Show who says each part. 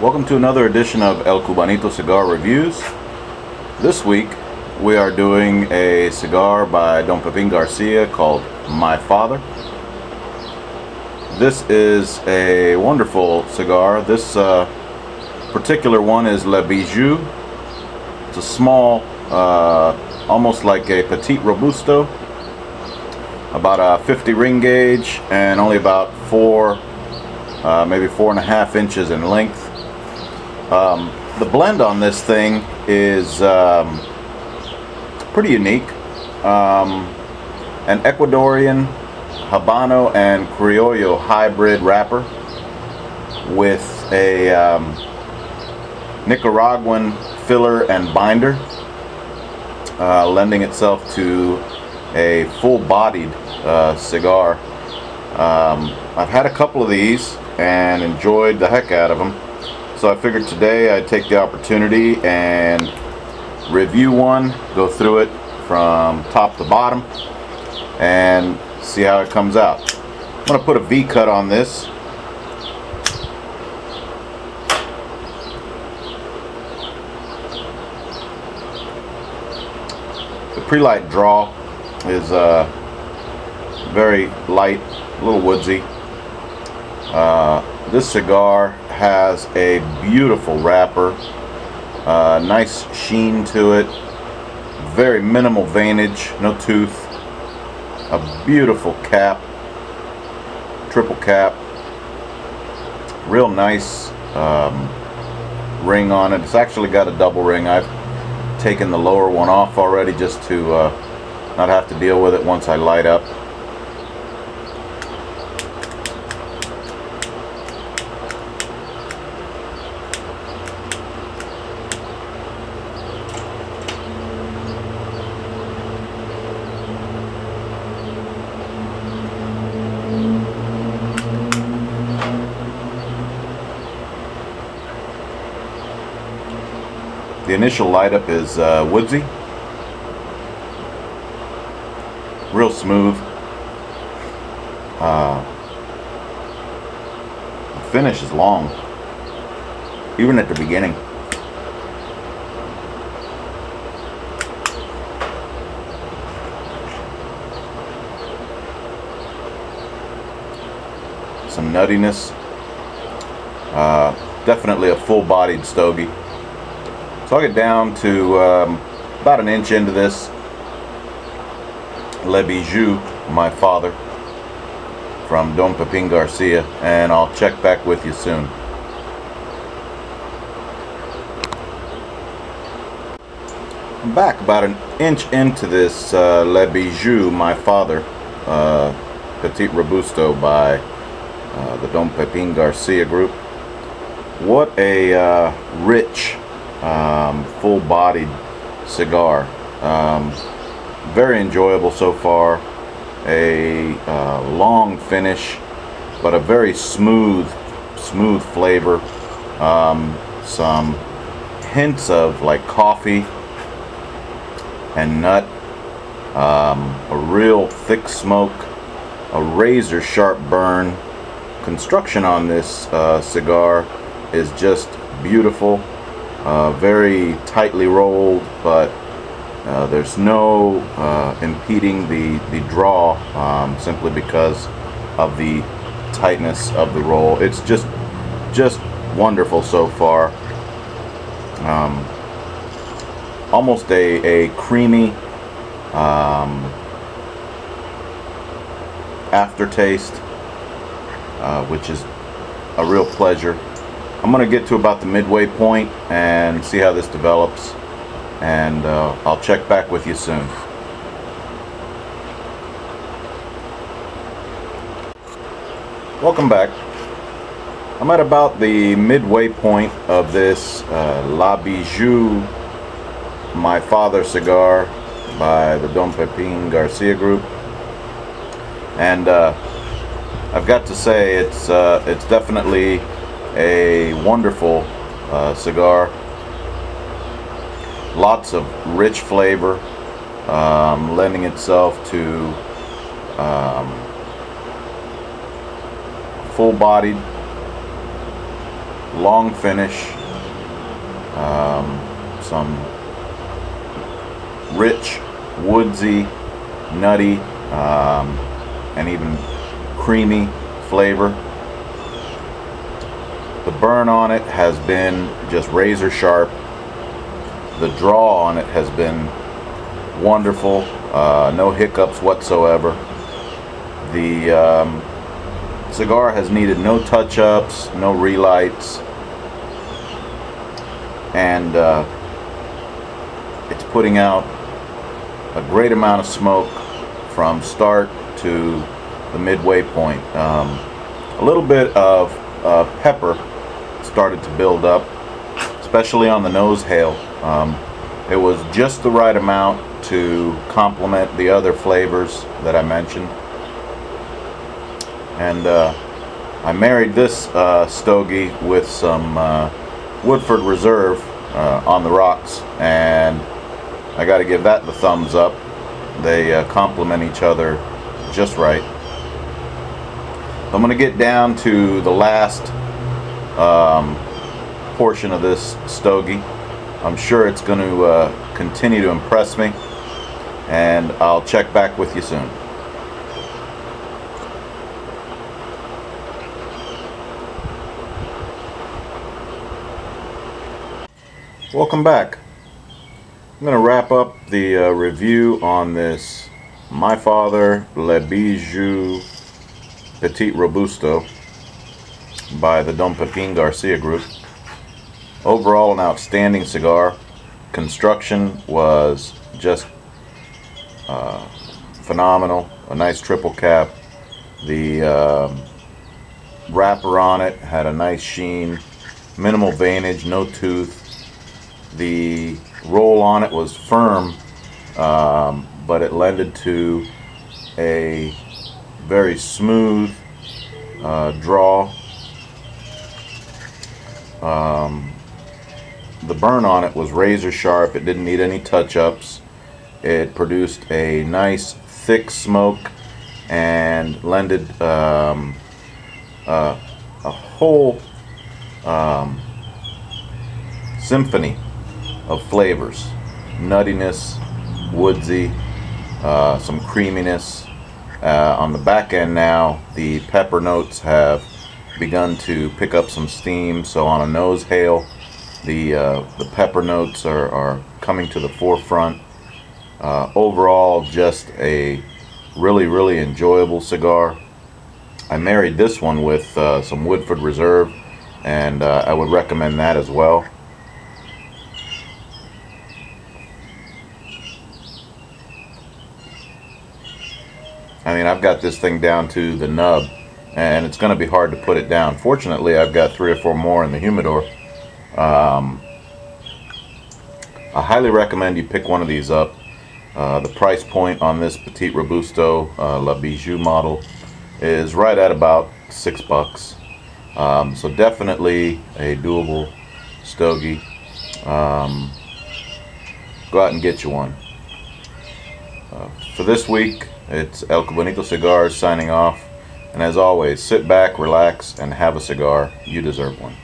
Speaker 1: Welcome to another edition of El Cubanito Cigar Reviews. This week we are doing a cigar by Don Pepin Garcia called My Father. This is a wonderful cigar. This particular one is Le Bijou. It's a small, almost like a Petit Robusto, about a 50 ring gauge and only about maybe 4.5 inches in length. The blend on this thing is pretty unique. An Ecuadorian Habano and Criollo hybrid wrapper with a Nicaraguan filler and binder, lending itself to a full-bodied cigar. I've had a couple of these and enjoyed the heck out of them, so I figured today I'd take the opportunity and review one, go through it from top to bottom and see how it comes out. I'm going to put a V cut on this. The pre-light draw is very light, a little woodsy. This cigar has a beautiful wrapper, nice sheen to it, very minimal veinage, no tooth, a beautiful cap, triple cap, real nice ring on it. It's actually got a double ring. I've taken the lower one off already just to not have to deal with it once I light up. The initial light up is woodsy, real smooth. The finish is long, even at the beginning. Some nuttiness, definitely a full-bodied stogie. So I'll get down to about an inch into this Le Bijou, My Father, from Don Pepin Garcia, and I'll check back with you soon. I'm back about an inch into this Le Bijou, My Father, Petit Robusto by the Don Pepin Garcia group. What a rich, full-bodied cigar. Very enjoyable so far. A long finish, but a very smooth flavor. Some hints of like coffee and nut. A real thick smoke. A razor sharp burn. Construction on this cigar is just beautiful. Very tightly rolled, but there's no impeding the draw, simply because of the tightness of the roll. It's just wonderful so far. Almost a creamy aftertaste, which is a real pleasure. I'm going to get to about the midway point and see how this develops, and I'll check back with you soon. Welcome back. I'm at about the midway point of this La Bijou, My Father cigar by the Don Pepin Garcia group, and I've got to say it's definitely a wonderful cigar. Lots of rich flavor, lending itself to full-bodied, long finish, some rich, woodsy, nutty, and even creamy flavor. The burn on it has been just razor sharp. The draw on it has been wonderful. No hiccups whatsoever. The cigar has needed no touch-ups, no relights, and it's putting out a great amount of smoke from start to the midway point. A little bit of pepper started to build up, especially on the nose hail. It was just the right amount to complement the other flavors that I mentioned. And I married this stogie with some Woodford Reserve on the rocks, and I got to give that the thumbs up. They complement each other just right. I'm going to get down to the last portion of this stogie. I'm sure it's going to continue to impress me, and I'll check back with you soon. Welcome back. I'm going to wrap up the review on this My Father Le Bijou Petit Robusto by the Don Pepin Garcia Group. Overall, an outstanding cigar. Construction was just phenomenal. A nice triple cap. The wrapper on it had a nice sheen. Minimal veinage, no tooth. The roll on it was firm, but it lended to a very smooth draw. The burn on it was razor sharp. It didn't need any touch-ups. It produced a nice thick smoke and lended a whole symphony of flavors. Nuttiness, woodsy, some creaminess. On the back end now, the pepper notes have begun to pick up some steam, so on a nose hail, the pepper notes are coming to the forefront. Overall, just a really enjoyable cigar. I married this one with some Woodford Reserve, and I would recommend that as well. I mean, I've got this thing down to the nub, and it's going to be hard to put it down. Fortunately, I've got 3 or 4 more in the humidor. I highly recommend you pick one of these up. The price point on this Petit Robusto La Bijou model is right at about $6. So definitely a doable stogie. Go out and get you one. For this week, it's El Bonito Cigars signing off. And as always, sit back, relax, and have a cigar. You deserve one.